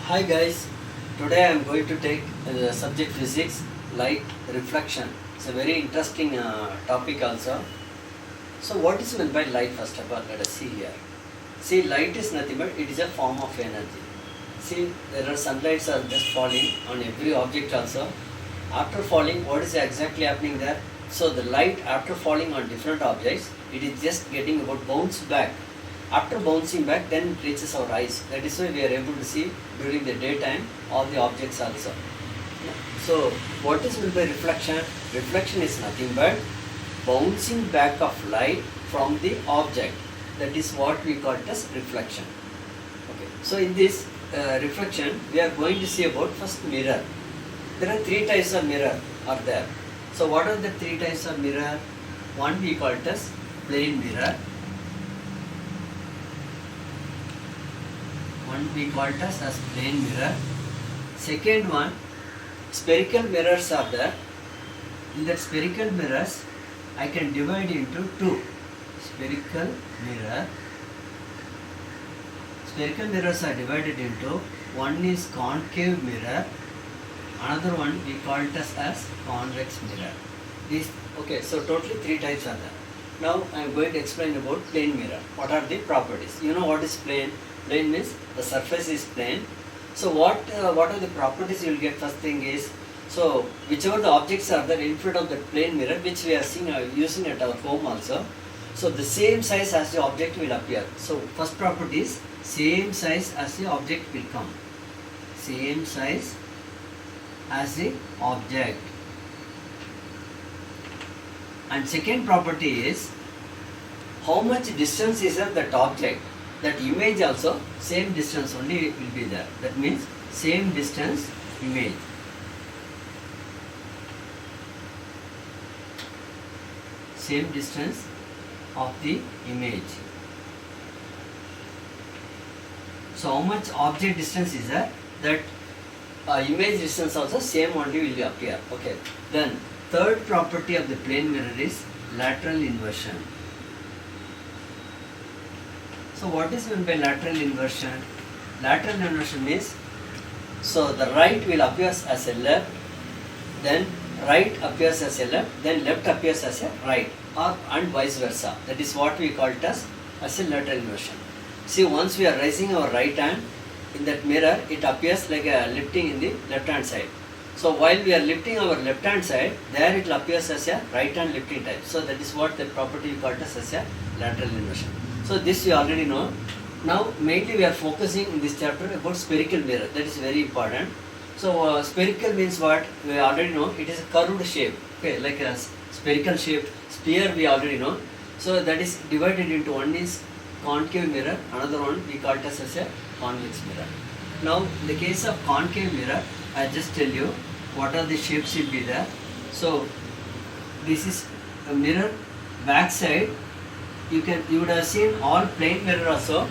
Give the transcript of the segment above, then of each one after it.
Hi guys, today I am going to take the subject physics, light reflection. It's a very interesting topic also. So what is meant by light first of all? Let us see here. See, light is nothing but it is a form of energy. See, there are sunlights are just falling on every object also. After falling, what is exactly happening there? So the light after falling on different objects, it is just getting about bounce back. After bouncing back, then it reaches our eyes. That is why we are able to see during the daytime all the objects also. So what is meant by reflection? Reflection is nothing but bouncing back of light from the object. That is what we call it as reflection. Okay. So in this reflection, we are going to see about first mirror. There are three types of mirror are there. So what are the three types of mirror? One we call it as plane mirror. One we call it as plane mirror. Second one, spherical mirrors are there. In that spherical mirrors, I can divide into two. Spherical mirror. Spherical mirrors are divided into, one is concave mirror, another one we call it as convex mirror. These, okay, so totally three types are there. Now I am going to explain about plane mirror. What are the properties? You know what is plane? Plane means the surface is plane. So what are the properties you will get? First thing is, so whichever the objects are there in front of the plane mirror, which we are seeing using at our home also, so the same size as the object will appear. So first property is same size as the object will come. Same size as the object. And second property is how much distance is that object. That image also same distance only will be there. That means same distance image. Same distance of the image. So how much object distance is there? That image distance also same only will appear. Okay. Then third property of the plane mirror is lateral inversion. So what is meant by lateral inversion? Lateral inversion means, so the right will appear as a left, then right appears as a left, then left appears as a right, or and vice versa. That is what we call it as a lateral inversion. See, once we are raising our right hand in that mirror, it appears like a lifting in the left hand side. So while we are lifting our left hand side, there it appears as a right hand lifting type. So that is what the property we call it as a lateral inversion. So this we already know. Now mainly we are focusing in this chapter about spherical mirror. That is very important. So spherical means what? We already know. It is a curved shape. Okay, like a spherical shape. Sphere we already know. So that is divided into, one is concave mirror, another one we call it as a convex mirror. Now in the case of concave mirror, I just tell you what are the shapes will be there. So this is a mirror back side. You would have seen all plane mirror also,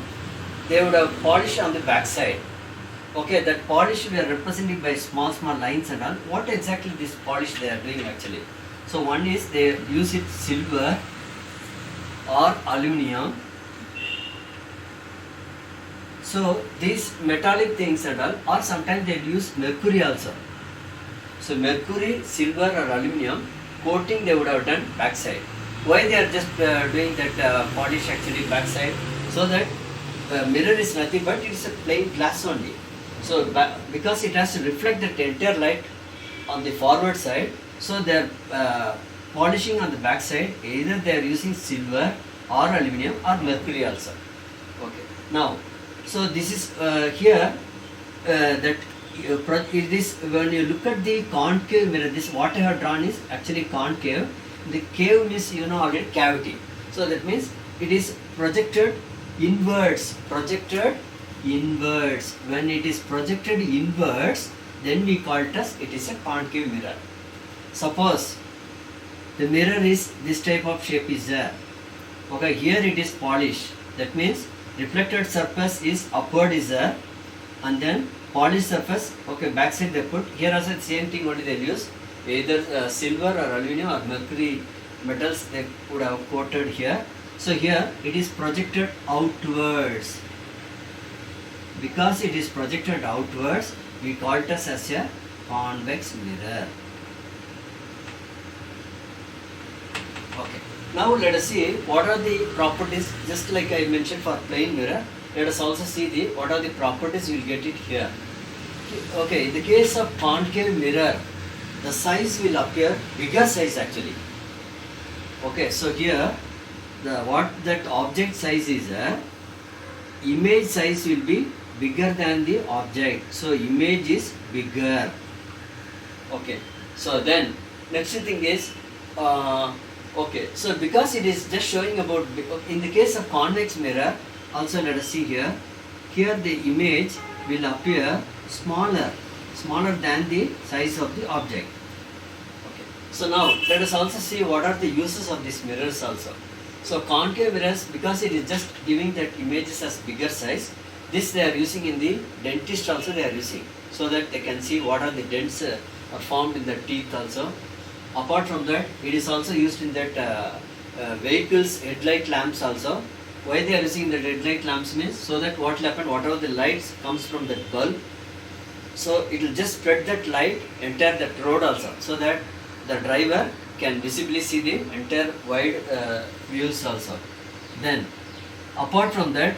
they would have polish on the back side. Okay, that polish we are representing by small lines and all. What exactly this polish they are doing actually? So one is they use it silver or aluminium. So these metallic things and all, or sometimes they use mercury also. So mercury, silver or aluminium coating they would have done back side. Why they are just doing that polish actually backside? So that the mirror is nothing but it is a plain glass only. So because it has to reflect the entire light on the forward side, so they are polishing on the back side. Either they are using silver or aluminium or mercury also. Okay. Now, so this is here that it is when you look at the concave mirror. This what I have drawn is actually concave. The cave means you know already cavity. So that means it is projected inwards. Projected inwards. When it is projected inwards, then we call it as it is a concave mirror. Suppose the mirror is this type of shape is there. Okay, here it is polished. That means reflected surface is upward is there, and then polished surface. Okay, backside they put. Here also the same thing only they use. Either silver or aluminum or mercury metals they would have coated here. So here it is projected outwards. because it is projected outwards, we call it as a convex mirror. Okay. Now let us see what are the properties, just like I mentioned for plane mirror. Let us also see the what are the properties, you will get it here. Okay, in the case of concave mirror, the size will appear bigger size actually. Okay, so here the what that object size is, image size will be bigger than the object. So image is bigger. Okay, so then next thing is okay, so because it is just showing about, in the case of convex mirror, also let us see here. Here the image will appear smaller than the size of the object. Okay, so now let us also see what are the uses of these mirrors also. So concave mirrors, because it is just giving that images as bigger size, this they are using in the dentist also they are using, so that they can see what are the dents are formed in the teeth also. Apart from that, it is also used in that vehicles headlight lamps also. Why they are using the headlight lamps means, so that what will happen, whatever the lights comes from that bulb, so it will just spread that light entire that road also, so that the driver can visibly see the entire wide views also. Then apart from that,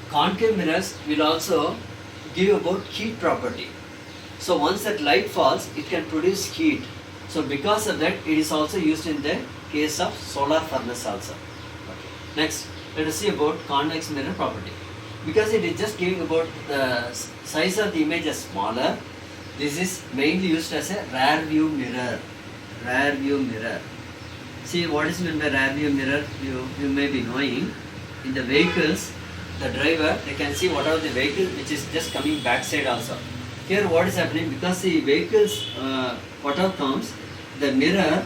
concave mirrors will also give about heat property. So once that light falls, it can produce heat. So because of that, it is also used in the case of solar furnace also. Okay. Next, let us see about convex mirror property. Because it is just giving about the size of the image as smaller, this is mainly used as a rear view mirror. Rear view mirror. See what is meant by rear view mirror, you may be knowing. In the vehicles, the driver, they can see what are the vehicle which is just coming backside also. Here what is happening, because the vehicles whatever comes, the mirror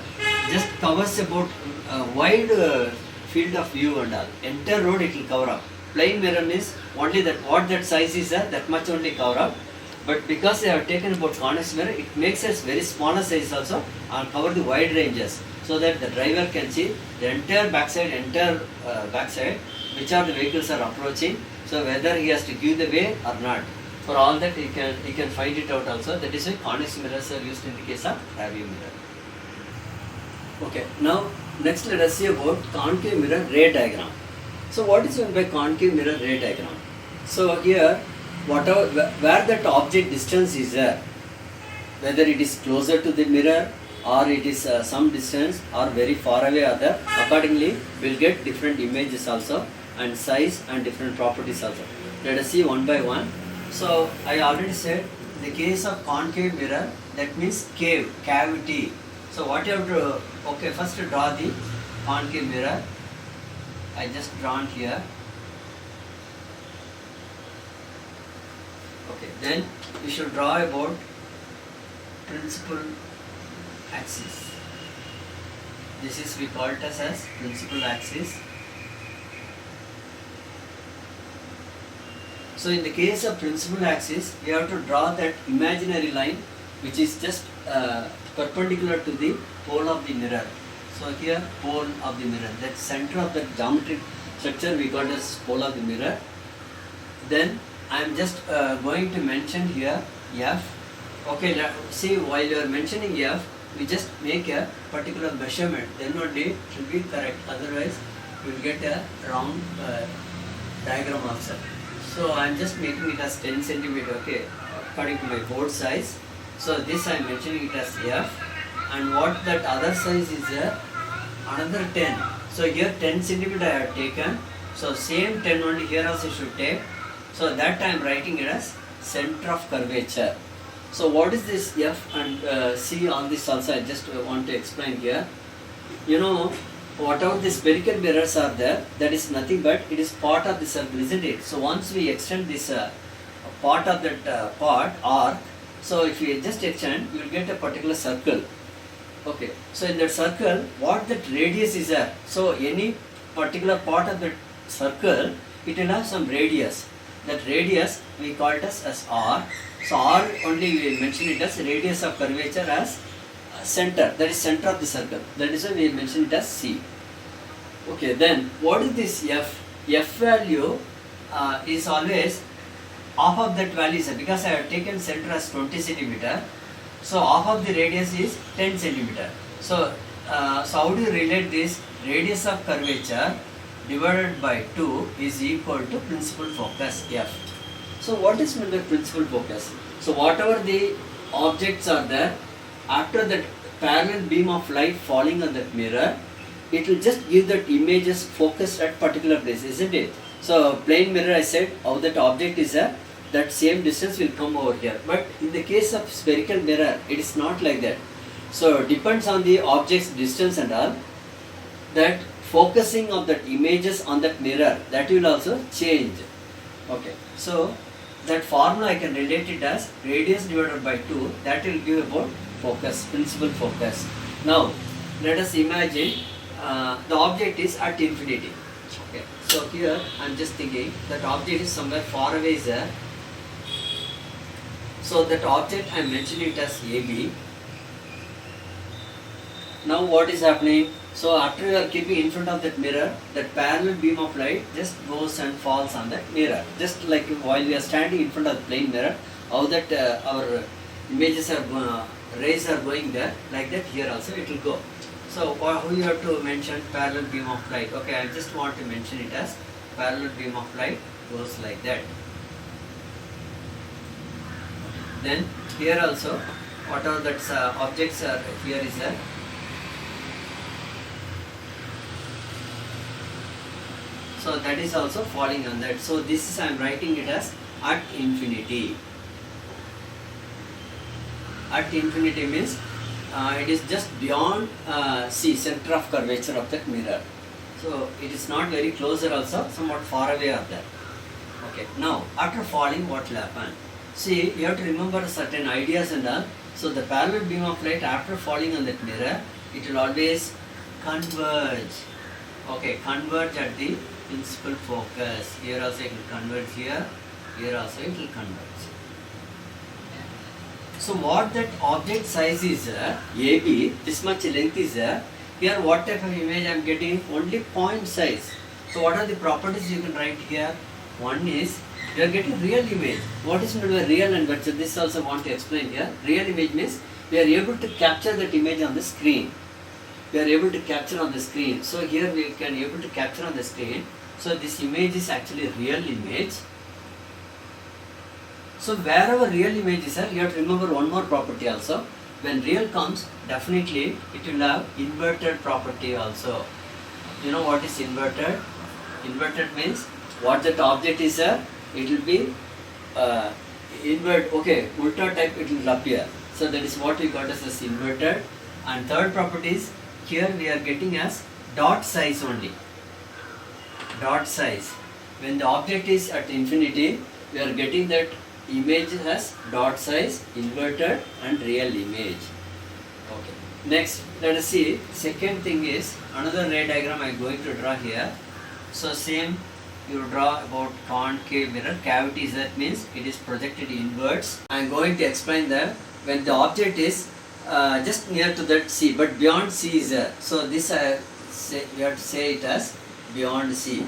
just covers about a wide field of view and all. Entire road it will cover up. Plain mirror means only that what that size is that much only cover up. But because they have taken about convex mirror, it makes us very smaller size also and cover the wide ranges, so that the driver can see the entire backside, which are the vehicles are approaching. So whether he has to give the way or not. For all that he can find it out also. That is why convex mirrors are used in the case of rear view mirror. Okay, now next let us see about concave mirror ray diagram. So what is meant by concave mirror ray diagram? So here, whatever where that object distance is there, whether it is closer to the mirror or it is some distance or very far away or there, accordingly we will get different images also and size and different properties also. Let us see one by one. So I already said the case of concave mirror, that means cavity. So what you have to, okay, first to draw the concave mirror. I just drawn here. Okay, then we should draw about principal axis. This is we call it as principal axis. So in the case of principal axis, we have to draw that imaginary line which is just perpendicular to the pole of the mirror. So here pole of the mirror, that center of the geometric structure we call as pole of the mirror. Then I am just going to mention here F. Okay, see, while you are mentioning F, we just make a particular measurement, then only it will be correct, otherwise you will get a wrong diagram also. So I am just making it as 10 centimeter, okay, according to my board size. So this I am mentioning it as F, and what that other size is there, another 10. So here 10 centimeter I have taken, so same 10 only here also should take. So that I am writing it as center of curvature. So what is this F and C on this also, I just want to explain here. You know, whatever the spherical mirrors are there, that is nothing but it is part of the circle, isn't it? So once we extend this part of that part arc, so if you just extend, you will get a particular circle. Okay, so in that circle, what that radius is there? So any particular part of that circle, it will have some radius. That radius we call it as R. So R only we will mention it as radius of curvature as center, that is center of the circle. That is why we mention it as C. Okay, then what is this F? F value is always half of that value is, because I have taken center as 20 centimeter, so half of the radius is 10 centimeter. So, so how do you relate this? Radius of curvature divided by 2 is equal to principal focus F. So what is meant by principal focus? So whatever the objects are there, after that parallel beam of light falling on that mirror, it will just give that images focused at particular place, isn't it? So plane mirror, I said, how that object is there, that same distance will come over here. But in the case of spherical mirror, it is not like that. So depends on the object's distance and all, that focusing of that images on that mirror, that will also change. Okay, so that formula I can relate it as radius divided by 2, that will give about focus, principal focus. Now let us imagine the object is at infinity. Okay, so here I am just thinking that object is somewhere far away is there. So that object I am mentioning it as AB. Now what is happening? So after you are keeping in front of that mirror, that parallel beam of light just goes and falls on that mirror. Just like while we are standing in front of the plane mirror, how that our images are, rays are going there, like that here also it will go. So who you have to mention parallel beam of light? Okay, I just want to mention it as parallel beam of light goes like that. Then here also, whatever that objects are here is there. So that is also falling on that. So this is I am writing it as at infinity. At infinity means it is just beyond C, center of curvature of that mirror. So it is not very closer also, somewhat far away of that. Okay. Now after falling, what will happen? See, you have to remember certain ideas and all. So the parallel beam of light after falling on that mirror, it will always converge. Okay, converge at the principal focus. Here also it will converge here also it will converge. So what that object size is AB, this much length is here what type of image I am getting? Only point size. So what are the properties you can write here? One is you are getting real image. What is meant by real and virtual? This also want to explain here. Real image means we are able to capture that image on the screen. We are able to capture on the screen. So here we can able to capture on the screen. So this image is actually a real image. So wherever real image is there, you have to remember one more property also. When real comes, definitely it will have inverted property also. You know what is inverted? Inverted means what that object is there, it will be invert. Okay, ulta type it will appear. So that is what we got as inverted. And third property is here we are getting as dot size only. Dot size. When the object is at infinity, we are getting that image as dot size, inverted and real image. Okay. Next, let us see. Second thing is another ray diagram I am going to draw here. So same, you draw about concave mirror. Cavity is that means it is projected inwards. I am going to explain that when the object is just near to that C, but beyond C is there. So this we have to say it as beyond C.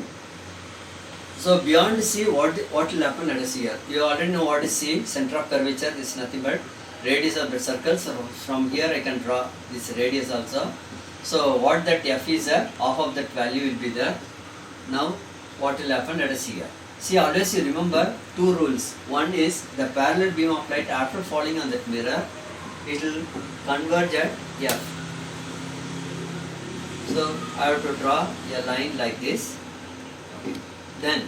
So beyond C, what will happen? Let us see here. You already know what is C. Center of curvature is nothing but radius of the circle. So from here I can draw this radius also. So what that F is there, half of that value will be there. Now what will happen? Let us see here. See, always you remember two rules. One is the parallel beam of light after falling on that mirror, it will converge at F. So I have to draw a line like this. Okay. Then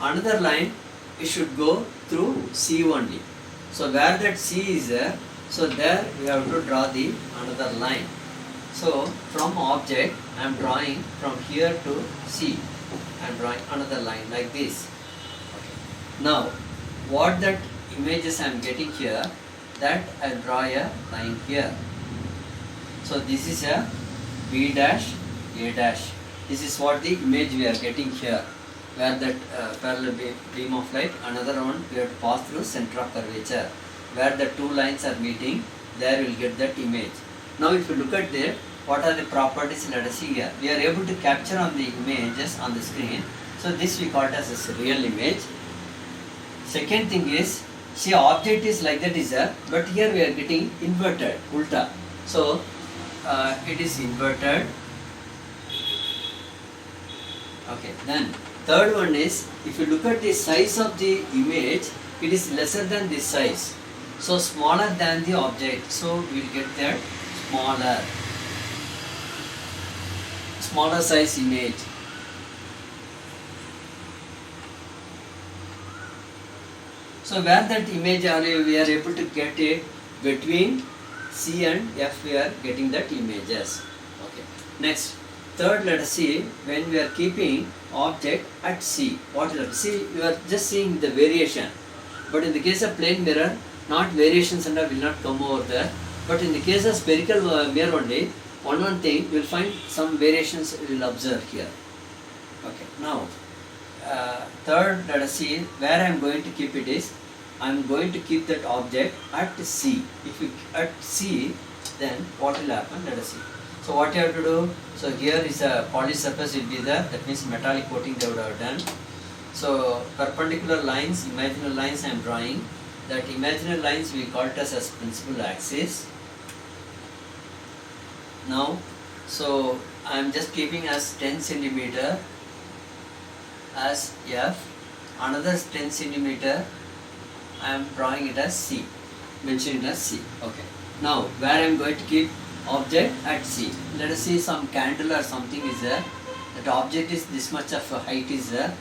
another line, it should go through C only. So where that C is there, so there we have to draw the another line. So from object I am drawing from here to C. I am drawing another line like this. Okay. Now what that images I am getting here, that I draw a line here. So this is a B dash, A dash. This is what the image we are getting here. Where that parallel beam of light, another one we have to pass through center of curvature. Where the two lines are meeting, there we will get that image. Now if you look at there, what are the properties? Let us see here. We are able to capture on the images on the screen. So this we call it as a real image. Second thing is, see object is like that is there, but here we are getting inverted, ulta. So it is inverted. Okay, then third one is, if you look at the size of the image, it is lesser than this size. So smaller than the object. So we will get that smaller size image. So where that image we are able to get it between C and F, we are getting that images. Okay. Next, third, let us see, when we are keeping object at C, what is that? See, you are just seeing the variation. But in the case of plane mirror, not variations and all will not come over there. But in the case of spherical mirror only, one thing you will find some variations you will observe here. Okay. Now, third, let us see where I am going to keep it is, I am going to keep that object at C. If you at C, then what will happen? Let us see. So what you have to do? So here is a polished surface will be there. That means metallic coating they would have done. So perpendicular lines, imaginary lines I am drawing. That imaginary lines we call it as principal axis. Now, so I am just keeping as 10 centimeter as F, another 10 centimeter I am drawing it as C, mentioning it as C. Okay. Now where I am going to keep object at C. Let us see some candle or something is there. That object is this much of a height is there.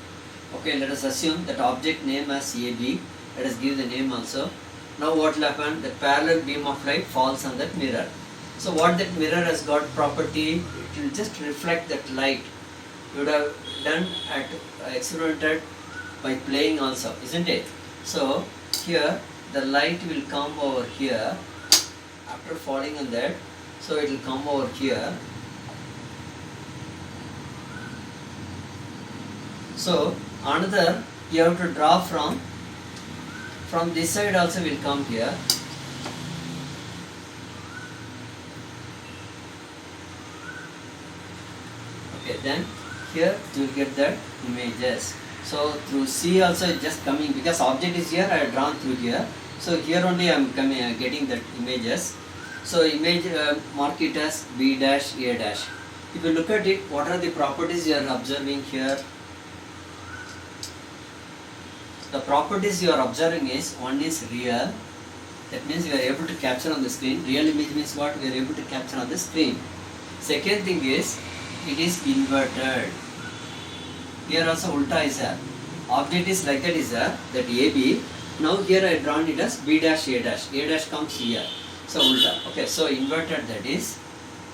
Okay, let us assume that object name as AB. Let us give the name also. Now what will happen? The parallel beam of light falls on that mirror. So what that mirror has got property, it will just reflect that light. You would have done at experimented by playing also, isn't it? So here the light will come over here after falling on that. So it will come over here. So another you have to draw from this side also will come here. Okay, then here you will get that images. So through C also is just coming, because object is here, I have drawn through here. So here only I am coming getting that images. So image mark it as B dash A dash. If you look at it, what are the properties you are observing here? The properties you are observing is, one is real. That means you are able to capture on the screen. Real image means what? We are able to capture on the screen. Second thing is, it is inverted. Here also ulta is there. Object is like that is there, that AB. Now here I drawn it as B dash A dash. A dash comes here. So ulta. Okay, so inverted that is.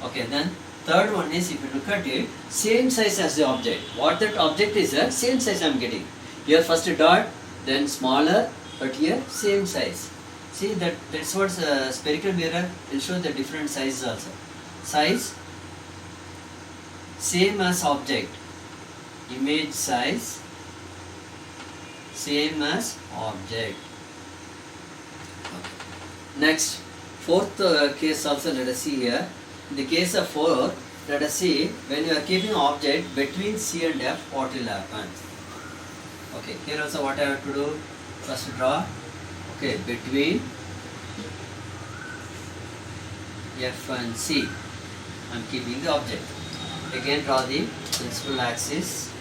Okay, then third one is, if you look at it, same size as the object. What that object is there, same size I am getting. Here first a dot, then smaller, but here same size. See that's what spherical mirror will show the different sizes also. Size same as object. Image size same as object. Okay. Next, fourth case also let us see here. In the case of fourth, let us see, when you are keeping object between C and F, what will happen? Okay, here also what I have to do? First draw. Okay, between F and C, I am keeping the object. Again draw the principal axis.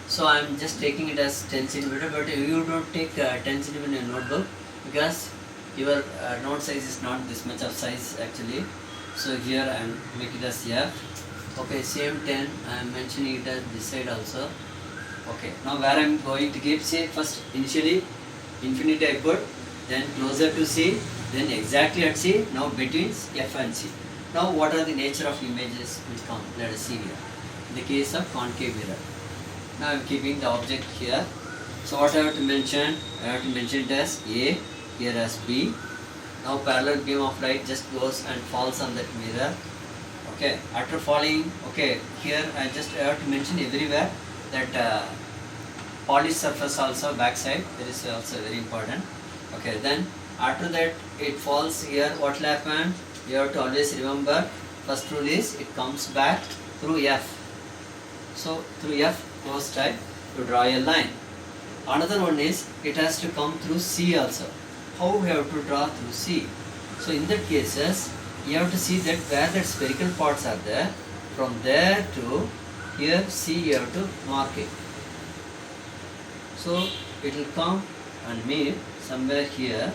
So I am just taking it as 10 centimeter, but you don't take 10 centimeter in a notebook, because your note size is not this much of size actually. So here I am making it as F. Okay, same 10 I am mentioning it as this side also. Okay, now where I am going to keep, say first initially infinity I put, then closer to C, then exactly at C, now between F and C. Now what are the nature of images which come? Let us see here. In the case of concave mirror. Now I am keeping the object here. So what I have to mention? I have to mention it as A, here as B. Now parallel beam of light just goes and falls on that mirror. Okay, after falling, okay, here I just have to mention everywhere that polished surface also backside, that is also very important. Okay, then after that it falls here, what will happen? You have to always remember, first rule is it comes back through F. So through F close type you draw a line. Another one is it has to come through C also. How we have to draw through C? So in that cases you have to see that where that spherical parts are there, from there to here C you have to mark it. So it will come and meet somewhere here.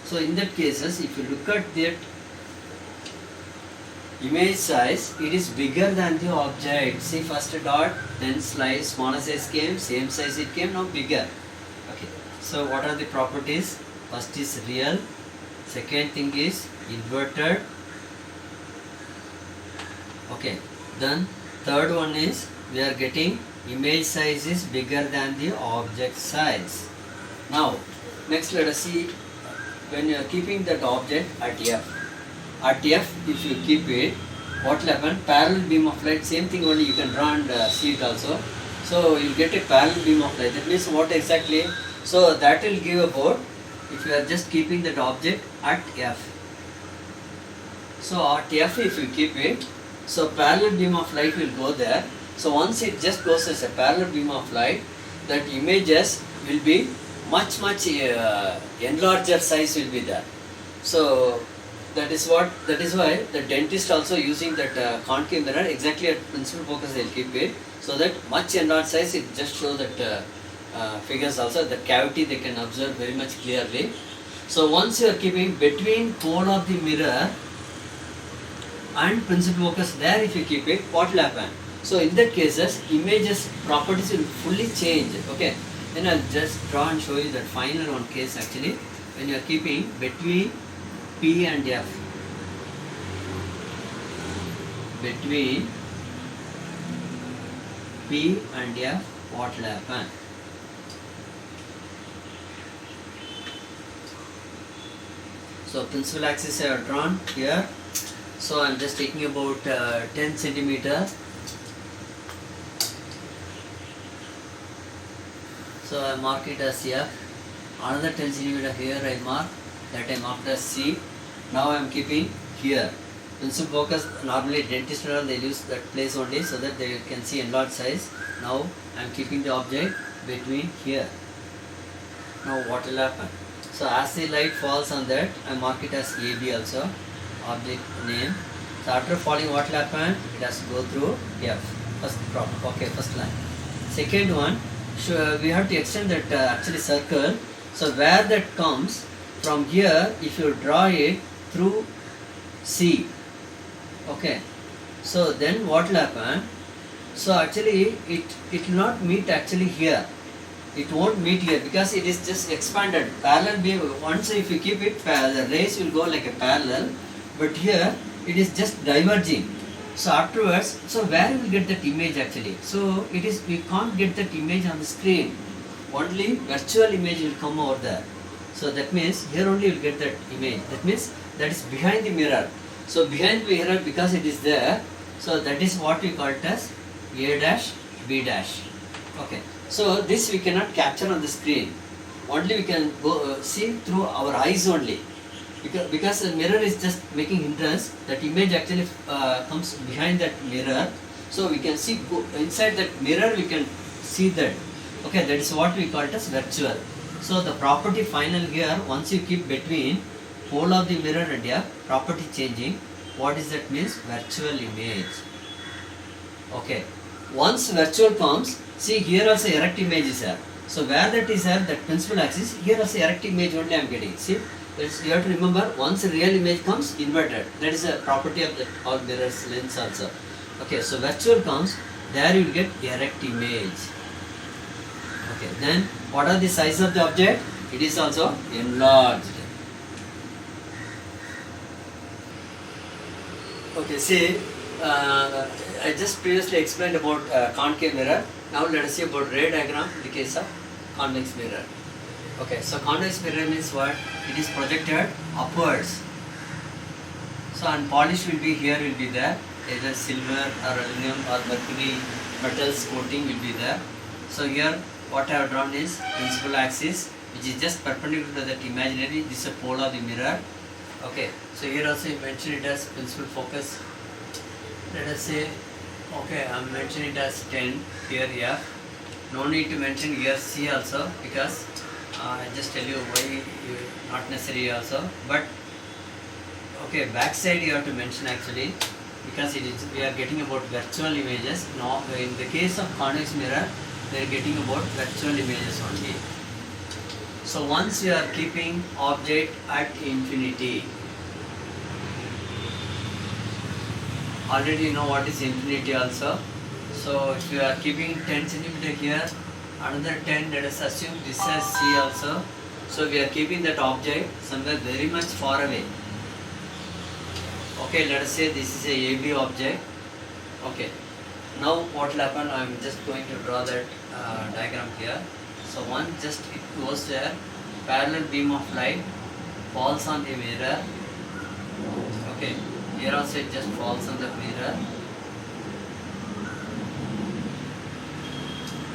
So in that cases if you look at that image size, it is bigger than the object. See first dot, then slice, smaller size came, same size it came, now bigger. Okay. So what are the properties? First is real, second thing is inverted. Okay. Then third one is we are getting image size is bigger than the object size. Now next let us see when you are keeping that object at F. At F, if you keep it, what will happen? Parallel beam of light, same thing only you can draw and see it also. So you get a parallel beam of light. That means what exactly? So that will give about, if you are just keeping that object at F. So at F if you keep it, so parallel beam of light will go there. So once it just goes as a parallel beam of light, that images will be much enlarged size will be there. So that is why the dentist also using that concave mirror exactly at principal focus they will keep it, so that much enlarged size it just show that figures also, the cavity they can observe very much clearly. So once you are keeping between pole of the mirror and principal focus, there if you keep it, what will happen? So in that cases images properties will fully change. Okay, then I'll just draw and show you that final one case actually when you are keeping between P and F. Between P and F, what will happen? So principal axis I have drawn here. So I am just taking about 10 centimeter. So I mark it as F. Another 10 centimeter here I mark. That I marked as C. Now I am keeping here. Principal focus, normally dentist they use that place only so that they can see enlarged size. Now I am keeping the object between here. Now what will happen? So as the light falls on that, I mark it as AB also, object name. So after falling, what will happen? It has to go through F. First problem. Okay, first line. Second one, we have to extend that actually circle. So where that comes, from here if you draw it through C, okay, so then what will happen? So actually it will not meet actually here, it won't meet here because it is just expanded parallel beam. Once if you keep it, the rays will go like a parallel, but here it is just diverging. So afterwards, so where you will get that image actually? So it is, we can't get that image on the screen, only virtual image will come over there. So that means here only you will get that image. That means that is behind the mirror. So behind the mirror, because it is there, so that is what we call it as A dash, B dash. Okay. So this we cannot capture on the screen. Only we can go see through our eyes only. Because the mirror is just making hindrance, that image actually comes behind that mirror. So we can see inside that mirror, we can see that. Okay, that is what we call it as virtual. So the property final here, once you keep between pole of the mirror and F, property changing, what is that means? Virtual image. Okay. Once virtual comes, see here also erect image is there. So where that is there, that principal axis, here also erect image only I am getting. See, you have to remember, once a real image comes, inverted. That is a property of the all mirrors lens also. Okay, so virtual comes, there you will get erect image. Okay, then what are the size of the object? It is also enlarged. Okay, see, I just previously explained about concave mirror. Now let us see about ray diagram in the case of convex mirror. Okay, so convex mirror means what? It is projected upwards. So unpolished will be here, will be there. Either silver or aluminum or mercury metals coating will be there. So here what I have drawn is principal axis, which is just perpendicular to that imaginary. This is a pole of the mirror. Okay, so here also you mention it as principal focus. Let us say Okay, I'm mentioning it as 10 here, yeah. No need to mention here C also, because I just tell you why not necessary also. But okay, backside you have to mention actually, because it is, we are getting about virtual images. Now in the case of convex mirror, they are getting about virtual images only. So once you are keeping object at infinity, already you know what is infinity also. So if you are keeping 10 centimeter here, another 10, let us assume this as C also. So we are keeping that object somewhere very much far away. Okay, let us say this is a AB object. Okay, now what will happen? I am just going to draw that diagram here. So one just it goes there, parallel beam of light falls on the mirror. Okay, here also it just falls on the mirror.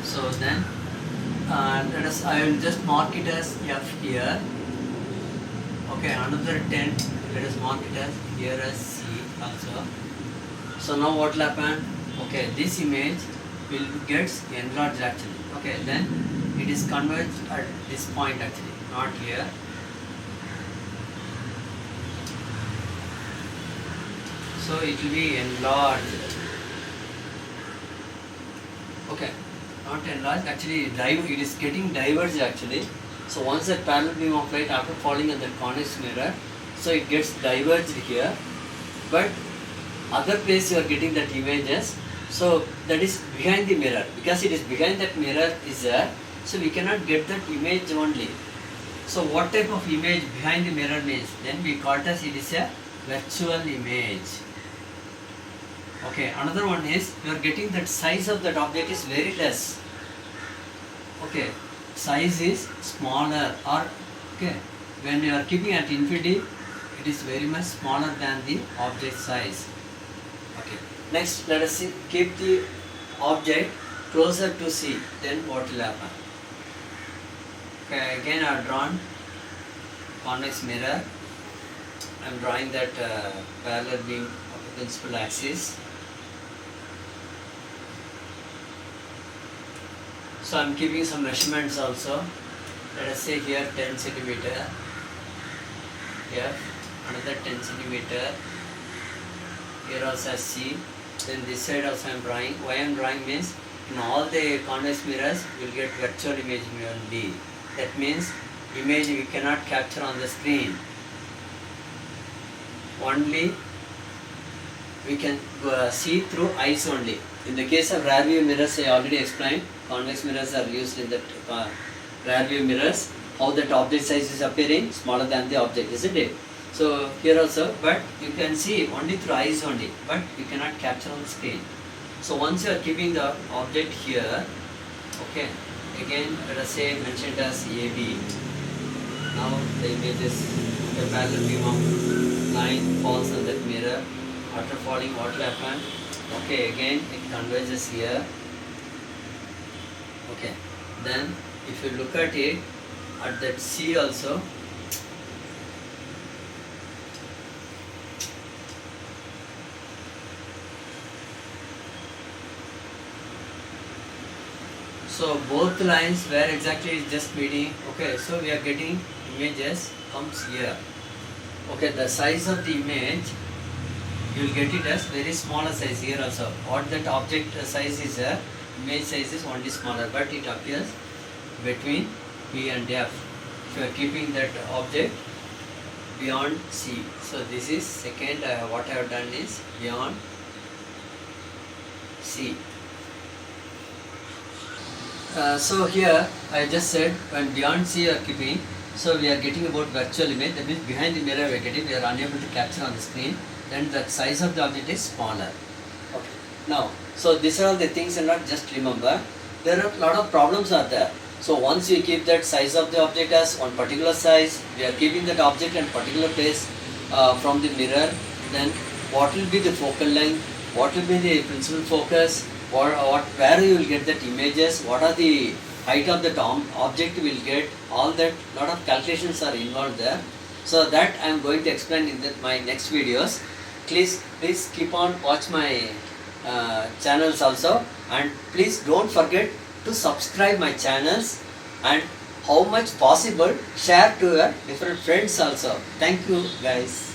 So then let us, I will just mark it as F here. Okay, another 10, let us mark it as here as C also. So now what will happen? Okay, this image will get enlarged actually. Okay, then it is converged at this point actually, not here. So it will be enlarged. Okay, not enlarged, actually it is getting diverged actually. So once that parallel beam of light after falling on the convex mirror, so it gets diverged here, but other place you are getting that images, so that is behind the mirror, because it is behind that mirror is there, so we cannot get that image only. So what type of image behind the mirror means? Then we call it as it is a virtual image. Okay, another one is you are getting that size of that object is very less. Okay, size is smaller, or okay, when you are keeping at infinity, it is very much smaller than the object size. Okay, next let us see, keep the object closer to C, then what will happen? Okay, again I have drawn convex mirror. I am drawing that parallel beam of the principal axis. So I am keeping some measurements also. Let us say here 10 centimeter, here another 10 centimeter, here also as C, then this side also I am drawing. Why I am drawing means in all the convex mirrors you will get virtual image only. That means image we cannot capture on the screen. Only we can see through eyes only. In the case of rear view mirrors, I already explained, convex mirrors are used in the rear view mirrors, how that object size is appearing smaller than the object, isn't it? So here also, but you can see only through eyes only, but you cannot capture on the screen. So once you are keeping the object here, okay, again let us say mentioned as AB. Now the image is the parallel beam of line falls on that mirror. After falling, what will happen? Okay, again it converges here. Okay, then if you look at it at that C also, so both lines where exactly is just meeting. Okay, so we are getting images comes here. Okay, the size of the image you will get it as very smaller size here also. What that object size is there, image size is only smaller, but it appears between P and F. If you are keeping that object beyond C. So this is second, what I have done is beyond C. So here I just said when beyond C you are keeping, so we are getting about virtual image, that means behind the mirror we are getting, we are unable to capture on the screen, then the size of the object is smaller. Okay. Now, so these are all the things, and not just remember, there are a lot of problems are there. So once we keep that size of the object as one particular size, we are keeping that object in particular place from the mirror, then what will be the focal length, what will be the principal focus, where you will get that images, what are the height of the object will get, all that, lot of calculations are involved there. So that I am going to explain in my next videos. Please keep on watch my channels also, and please don't forget to subscribe my channels, and how much possible share to your different friends also. Thank you guys.